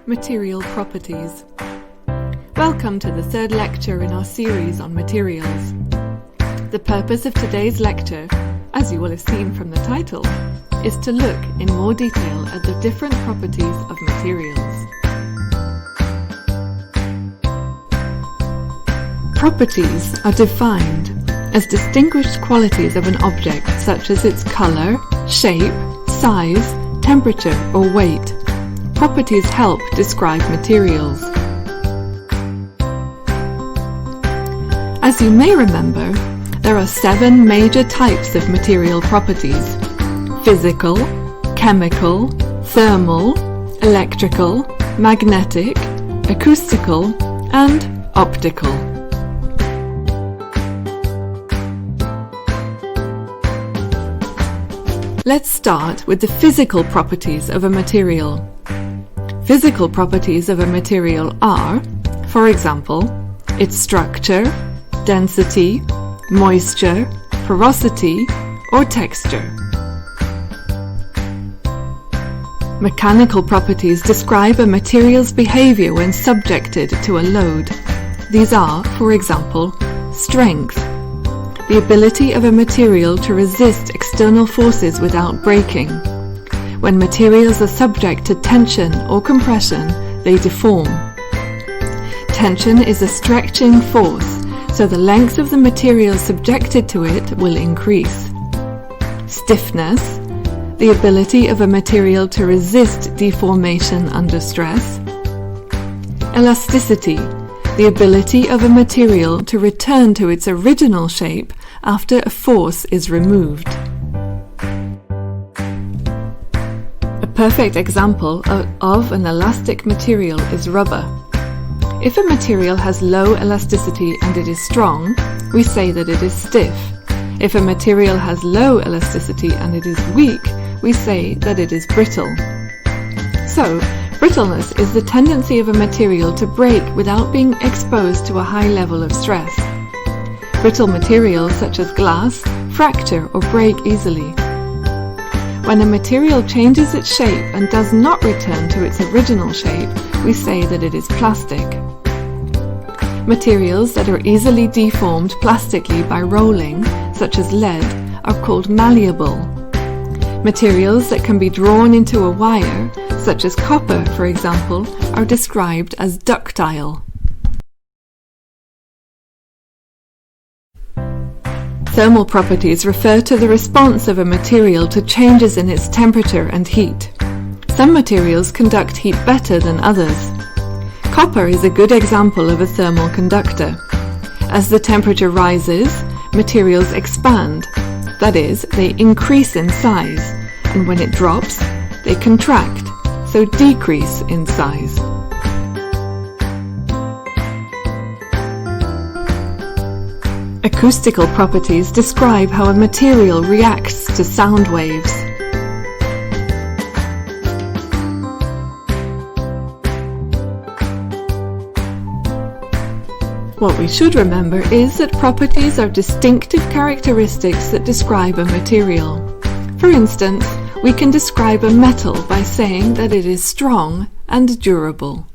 Material properties. Welcome to the third lecture in our series on materials. The purpose of today's lecture, as you will have seen from the title, is to look in more detail at the different properties of materials. Properties are defined as distinguished qualities of an object such as its color, shape, size, temperature or weight. Properties help describe materials. As you may remember, there are 7 major types of material properties: physical, chemical, thermal, electrical, magnetic, acoustical, and optical. Let's start with the physical properties of a material. Physical properties of a material are, for example, its structure, density, moisture, porosity, or texture. Mechanical properties describe a material's behavior when subjected to a load. These are, for example, strength, the ability of a material to resist external forces without breaking. When materials are subject to tension or compression, they deform. Tension is a stretching force, so the length of the material subjected to it will increase. Stiffness, the ability of a material to resist deformation under stress. Elasticity, the ability of a material to return to its original shape after a force is removed. A perfect example of an elastic material is rubber. If a material has low elasticity and it is strong, we say that it is stiff. If a material has low elasticity and it is weak, we say that it is brittle. So, brittleness is the tendency of a material to break without being exposed to a high level of stress. Brittle materials such as glass fracture or break easily. When a material changes its shape and does not return to its original shape, we say that it is plastic. Materials that are easily deformed plastically by rolling, such as lead, are called malleable. Materials that can be drawn into a wire, such as copper, for example, are described as ductile. Thermal properties refer to the response of a material to changes in its temperature and heat. Some materials conduct heat better than others. Copper is a good example of a thermal conductor. As the temperature rises, materials expand, that is, they increase in size, and when it drops, they contract, so decrease in size. Acoustical properties describe how a material reacts to sound waves. What we should remember is that properties are distinctive characteristics that describe a material. For instance, we can describe a metal by saying that it is strong and durable.